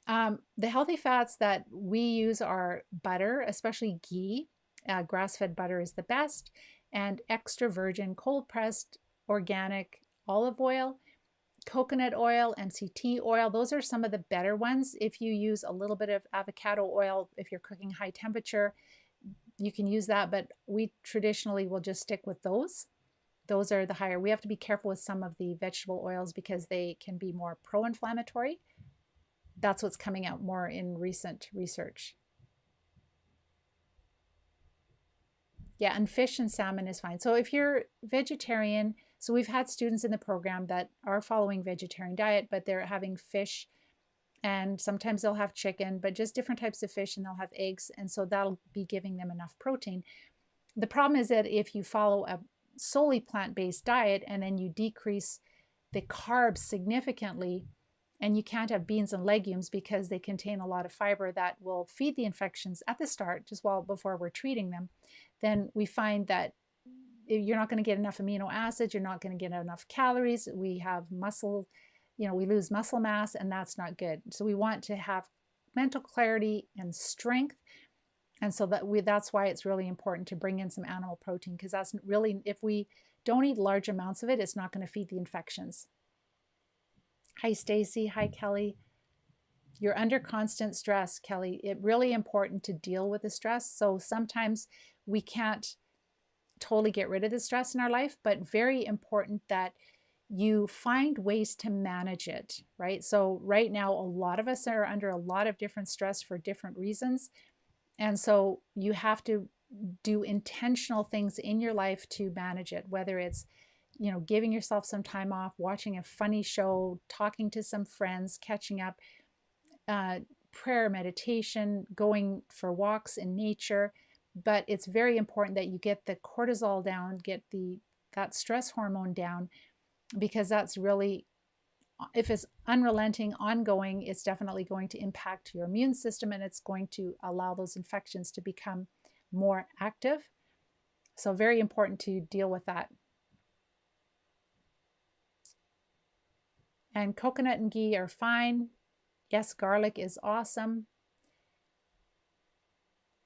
The healthy fats that we use are butter, especially ghee. Grass-fed butter is the best, and extra virgin cold-pressed organic olive oil, coconut oil, MCT oil. Those are some of the better ones. If you use a little bit of avocado oil, if you're cooking high temperature, you can use that, but we traditionally will just stick with those. Those are the higher. We have to be careful with some of the vegetable oils because they can be more pro-inflammatory. That's what's coming out more in recent research. Yeah, and fish and salmon is fine. So if you're vegetarian, so we've had students in the program that are following vegetarian diet, but they're having fish, and sometimes they'll have chicken, but just different types of fish, and they'll have eggs, and so that'll be giving them enough protein. The problem is that if you follow a solely plant-based diet and then you decrease the carbs significantly, and you can't have beans and legumes because they contain a lot of fiber that will feed the infections at the start, just before we're treating them, then we find that you're not going to get enough amino acids, you're not going to get enough calories. We have muscle, we lose muscle mass, and that's not good. So we want to have mental clarity and strength. And so that's why it's really important to bring in some animal protein, because that's really, if we don't eat large amounts of it, it's not going to feed the infections. Hi, Stacy. Hi, Kelly. You're under constant stress, Kelly. It's really important to deal with the stress. So sometimes we can't totally get rid of the stress in our life, but very important that you find ways to manage it, right? So right now, a lot of us are under a lot of different stress for different reasons. And so you have to do intentional things in your life to manage it, whether it's giving yourself some time off, watching a funny show, talking to some friends, catching up, prayer, meditation, going for walks in nature. But it's very important that you get the cortisol down, get that stress hormone down, because that's really, if it's unrelenting, ongoing, it's definitely going to impact your immune system, and it's going to allow those infections to become more active. So very important to deal with that. And coconut and ghee are fine. Yes, garlic is awesome.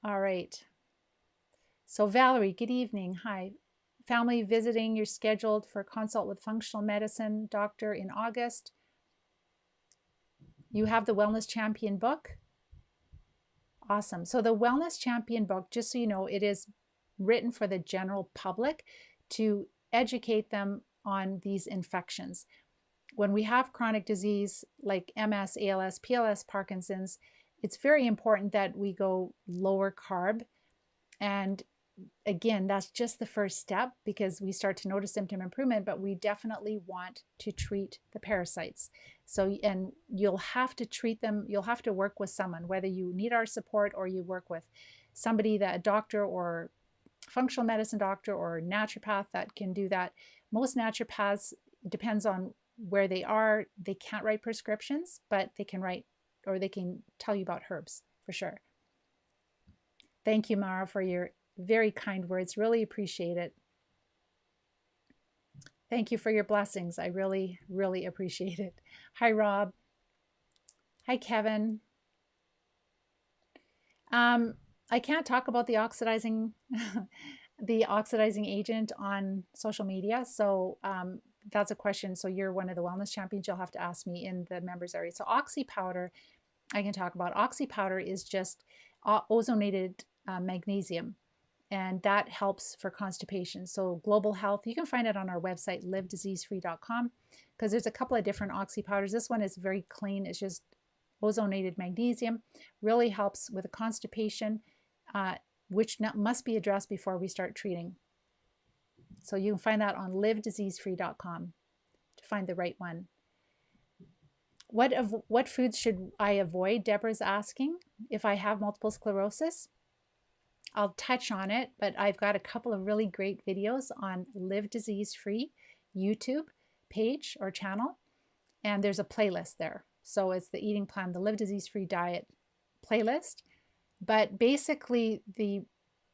All right. So Valerie, good evening. Hi. Family visiting, you're scheduled for a consult with functional medicine doctor in August. You have the Wellness Champion book. Awesome. So the Wellness Champion book, just so you know, it is written for the general public to educate them on these infections. When we have chronic disease like MS, ALS, PLS, Parkinson's, it's very important that we go lower carb. And again, that's just the first step, because we start to notice symptom improvement, but we definitely want to treat the parasites. So, and you'll have to treat them, you'll have to work with someone, whether you need our support or you work with somebody, that a doctor or functional medicine doctor or naturopath that can do that. Most naturopaths, depends on where they are, they can't write prescriptions, but they can write, or they can tell you about herbs for sure. Thank you, Mara, for your very kind words. Really appreciate it. Thank you for your blessings. I really, really appreciate it. Hi, Rob. Hi, Kevin. I can't talk about the oxidizing agent on social media. So that's a question. So you're one of the wellness champions. You'll have to ask me in the members area. So Oxy Powder, I can talk about. Oxy Powder is just ozonated magnesium, and that helps for constipation. So global health, you can find it on our website, livediseasefree.com, because there's a couple of different Oxy Powders. This one is very clean. It's just ozonated magnesium, really helps with the constipation, which must be addressed before we start treating. So you can find that on livediseasefree.com to find the right one. What foods should I avoid? Deborah's asking if I have multiple sclerosis. I'll touch on it, but I've got a couple of really great videos on Live Disease Free YouTube page or channel, and there's a playlist there. So it's the eating plan, the Live Disease Free diet playlist. But basically, the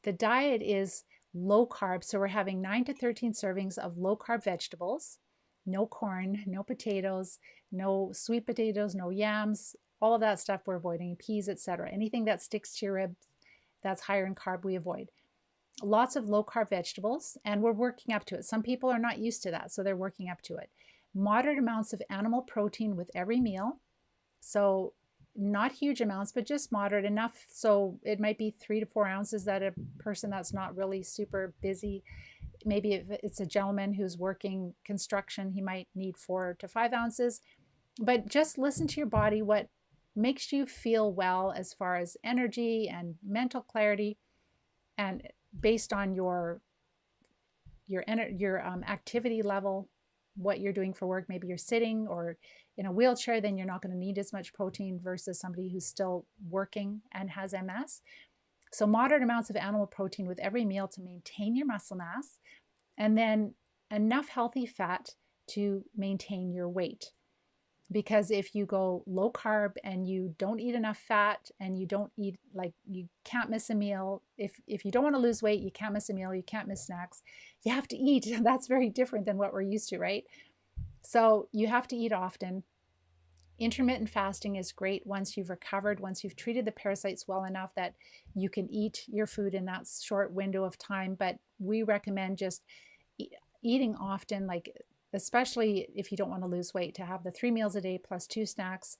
diet is low carb. So we're having 9 to 13 servings of low carb vegetables, no corn, no potatoes, no sweet potatoes, no yams, all of that stuff we're avoiding, peas, etc. Anything that sticks to your ribs that's higher in carb, we avoid. Lots of low carb vegetables, and we're working up to it. Some people are not used to that, so they're working up to it. Moderate amounts of animal protein with every meal. So not huge amounts, but just moderate enough. So it might be 3 to 4 ounces that a person that's not really super busy, maybe if it's a gentleman who's working construction, he might need 4 to 5 ounces. But just listen to your body, what makes you feel well as far as energy and mental clarity, and based on your activity level, what you're doing for work. Maybe you're sitting or in a wheelchair, then you're not going to need as much protein versus somebody who's still working and has MS. So moderate amounts of animal protein with every meal to maintain your muscle mass, and then enough healthy fat to maintain your weight. Because if you go low carb and you don't eat enough fat and you don't eat, like, you can't miss a meal. If you don't want to lose weight, you can't miss a meal, you can't miss snacks. You have to eat. That's very different than what we're used to, right? So you have to eat often. Intermittent fasting is great once you've recovered, once you've treated the parasites well enough that you can eat your food in that short window of time. But we recommend just eating often, like especially if you don't want to lose weight, to have the 3 meals a day plus 2 snacks.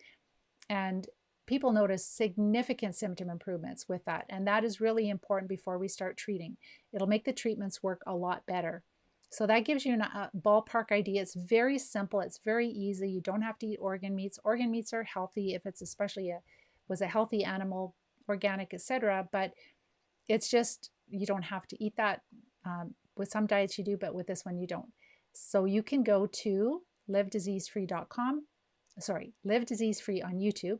And people notice significant symptom improvements with that. And that is really important before we start treating. It'll make the treatments work a lot better. So that gives you a ballpark idea. It's very simple. It's very easy. You don't have to eat organ meats. Organ meats are healthy if it's especially was a healthy animal, organic, etc. But it's just, you don't have to eat that. With some diets you do, but with this one you don't. So you can go to livediseasefree.com, Live Disease Free on YouTube,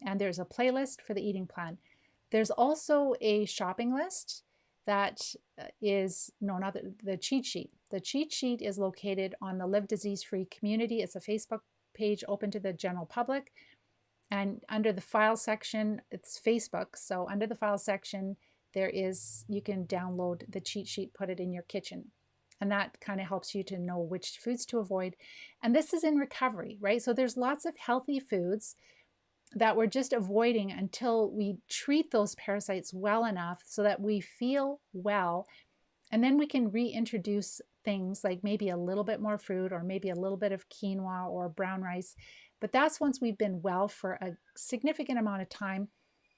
and there's a playlist for the eating plan. There's also a shopping list that is, no, not the cheat sheet. The cheat sheet is located on the Live Disease Free community. It's a Facebook page open to the general public. And under the file section, it's Facebook. So under the file section, you can download the cheat sheet, put it in your kitchen. And that kind of helps you to know which foods to avoid. And this is in recovery, right? So there's lots of healthy foods that we're just avoiding until we treat those parasites well enough so that we feel well. And then we can reintroduce things like maybe a little bit more fruit or maybe a little bit of quinoa or brown rice. But that's once we've been well for a significant amount of time.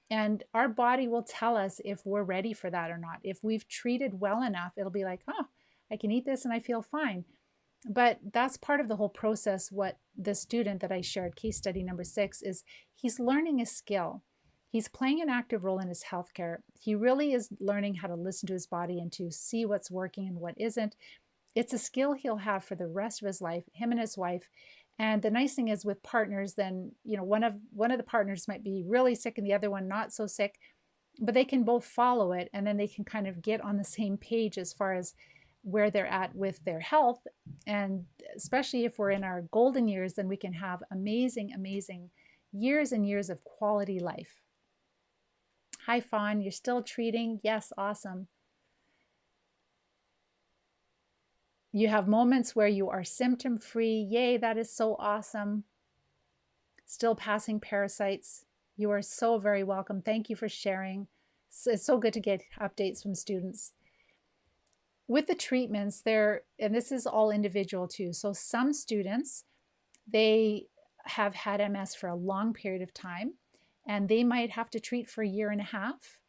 And our body will tell us if we're ready for that or not. If we've treated well enough, it'll be like, oh, I can eat this and I feel fine. But that's part of the whole process. What the student that I shared, case study number 6, is he's learning a skill. He's playing an active role in his healthcare. He really is learning how to listen to his body and to see what's working and what isn't. It's a skill he'll have for the rest of his life, him and his wife. And the nice thing is with partners, then, one of the partners might be really sick and the other one not so sick, but they can both follow it, and then they can kind of get on the same page as far as where they're at with their health. And especially if we're in our golden years, then we can have amazing, amazing years and years of quality life. Hi, Fawn, you're still treating? Yes, awesome. You have moments where you are symptom free. Yay, that is so awesome. Still passing parasites. You are so very welcome. Thank you for sharing. It's so good to get updates from students. With the treatments there, and this is all individual too. So some students, they have had MS for a long period of time, and they might have to treat for a year and a half.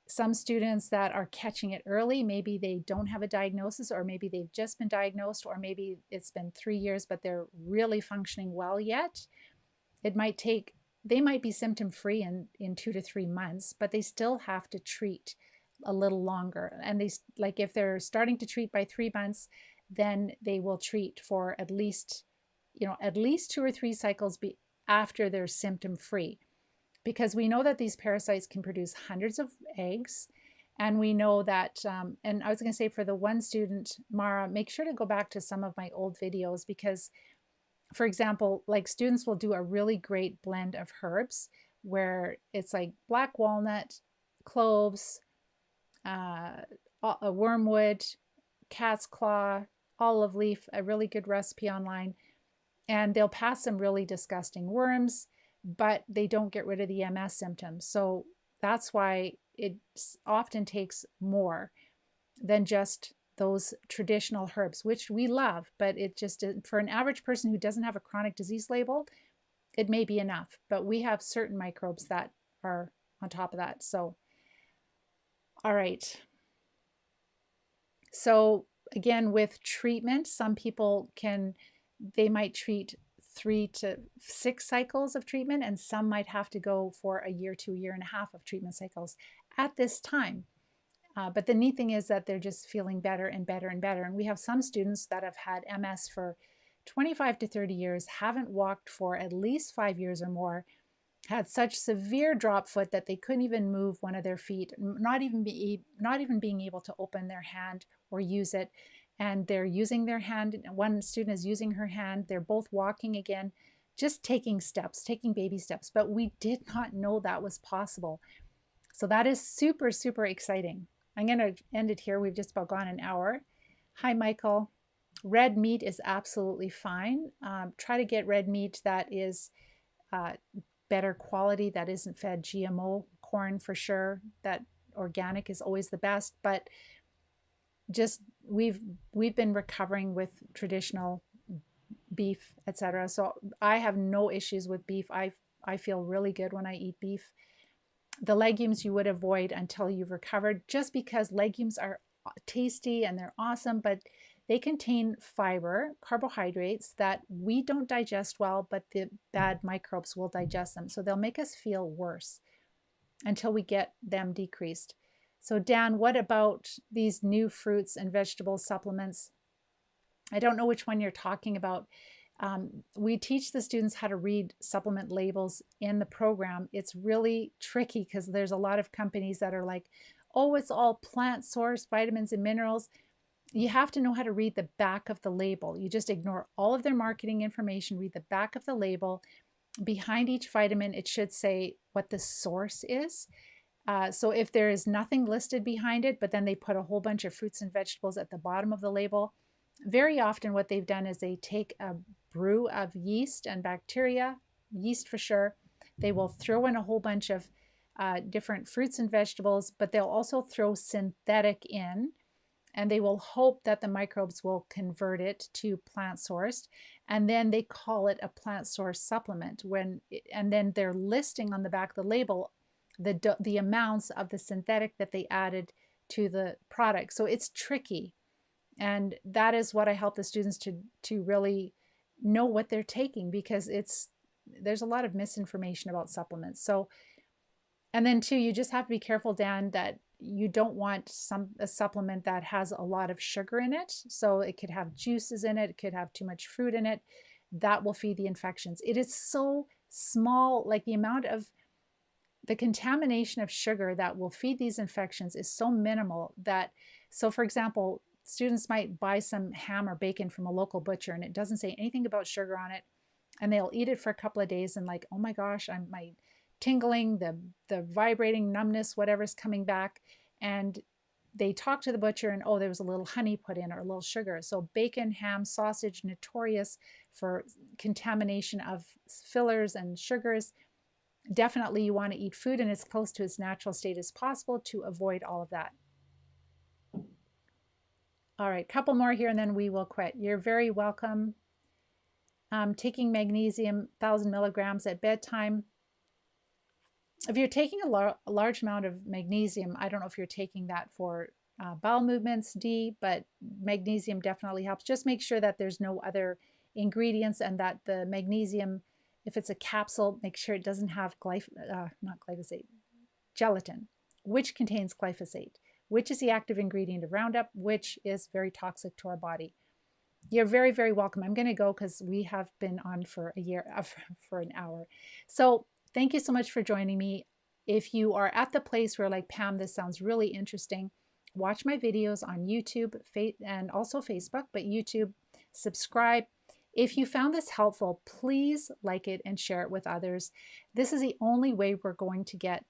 Some students that are catching it early, maybe they don't have a diagnosis, or maybe they've just been diagnosed, or maybe it's been 3 years, but they're really functioning well yet. They might be symptom free in 2 to 3 months, but they still have to treat a little longer. And if they're starting to treat by 3 months, then they will treat for at least 2 or 3 cycles after they're symptom free, because we know that these parasites can produce hundreds of eggs, And we know that, and I was going to say for the one student, Mara, make sure to go back to some of my old videos because, for example, like students will do a really great blend of herbs where it's like black walnut, cloves, a wormwood, cat's claw, olive leaf, a really good recipe online. And they'll pass some really disgusting worms, but they don't get rid of the MS symptoms. So that's why it often takes more than just those traditional herbs, which we love, but it just, for an average person who doesn't have a chronic disease label, it may be enough. But we have certain microbes that are on top of that. So, all right. So again, with treatment, some people they might treat 3 to 6 cycles of treatment, and some might have to go for a year to a year and a half of treatment cycles at this time. But the neat thing is that they're just feeling better and better and better. And we have some students that have had MS for 25 to 30 years, haven't walked for at least 5 years or more, had such severe drop foot that they couldn't even move one of their feet, not even being able to open their hand or use it. And they're using their hand. One student is using her hand. They're both walking again, just taking steps, taking baby steps. But we did not know that was possible. So that is super, super exciting. I'm going to end it here. We've just about gone an hour. Hi, Michael. Red meat is absolutely fine. Try to get red meat that is better quality, that isn't fed GMO corn for sure. That organic is always the best, but just we've been recovering with traditional beef, etc. So I have no issues with beef. I feel really good when I eat beef. The legumes you would avoid until you've recovered, just because legumes are tasty and they're awesome, but they contain fiber, carbohydrates that we don't digest well, but the bad microbes will digest them. So they'll make us feel worse until we get them decreased. So Dan, what about these new fruits and vegetable supplements? I don't know which one you're talking about. We teach the students how to read supplement labels in the program. It's really tricky because there's a lot of companies that are like, oh, it's all plant source vitamins and minerals. You have to know how to read the back of the label. You just ignore all of their marketing information, read the back of the label. Behind each vitamin, it should say what the source is. So if there is nothing listed behind it, but then they put a whole bunch of fruits and vegetables at the bottom of the label, very often what they've done is they take a brew of yeast and bacteria, yeast for sure. They will throw in a whole bunch of different fruits and vegetables, but they'll also throw synthetic in, and they will hope that the microbes will convert it to plant sourced, and then they call it a plant source supplement. And then they're listing on the back of the label the amounts of the synthetic that they added to the product. So it's tricky. And that is what I help the students to really know what they're taking, because there's a lot of misinformation about supplements. So, and then too, you just have to be careful, Dan, that you don't want a supplement that has a lot of sugar in it. So it could have juices in it. It could have too much fruit in it. That will feed the infections. It is so small, like the contamination of sugar that will feed these infections is so minimal so for example, students might buy some ham or bacon from a local butcher and it doesn't say anything about sugar on it, and they'll eat it for a couple of days and like, oh my gosh, my tingling, the vibrating numbness, whatever's coming back, and they talk to the butcher and, oh, there was a little honey put in or a little sugar. So bacon, ham, sausage, notorious for contamination of fillers and sugars. Definitely you want to eat food in as close to its natural state as possible to avoid all of that. All right, couple more here and then we will quit. You're very welcome. Taking magnesium, 1,000 milligrams at bedtime. If you're taking a large amount of magnesium, I don't know if you're taking that for bowel movements, D, but magnesium definitely helps. Just make sure that there's no other ingredients and that the magnesium, if it's a capsule, make sure it doesn't have gelatin, which contains glyphosate, which is the active ingredient of Roundup, which is very toxic to our body. You're very, very welcome. I'm going to go because we have been on for an hour. So thank you so much for joining me. If you are at the place where, like, Pam, this sounds really interesting, watch my videos on YouTube and also Facebook, but YouTube, subscribe. If you found this helpful, please like it and share it with others. This is the only way we're going to get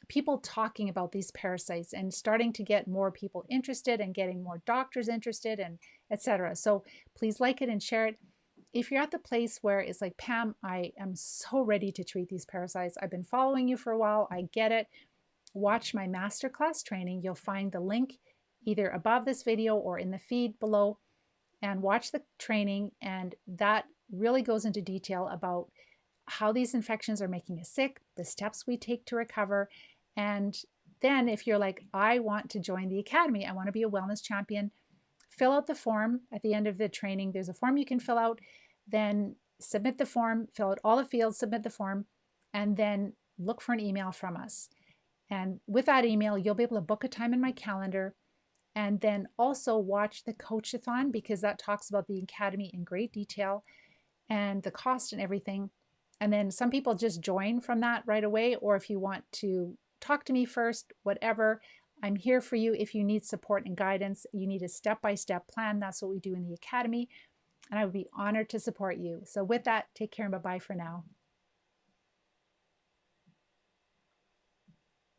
people talking about these parasites and starting to get more people interested and getting more doctors interested and etc. So please like it and share it. If you're at the place where it's like, Pam, I am so ready to treat these parasites. I've been following you for a while. I get it. Watch my masterclass training. You'll find the link either above this video or in the feed below, and watch the training. And that really goes into detail about how these infections are making us sick, the steps we take to recover. And then if you're like, I want to join the academy, I want to be a wellness champion, fill out the form at the end of the training. There's a form you can fill out, then submit the form, fill out all the fields, submit the form, and then look for an email from us. And with that email, you'll be able to book a time in my calendar, and then also watch the coachathon, because that talks about the academy in great detail and the cost and everything. And then some people just join from that right away, or if you want to talk to me first, whatever, I'm here for you. If you need support and guidance, you need a step-by-step plan, that's what we do in the academy, and I would be honored to support you. So with that, take care and bye-bye for now.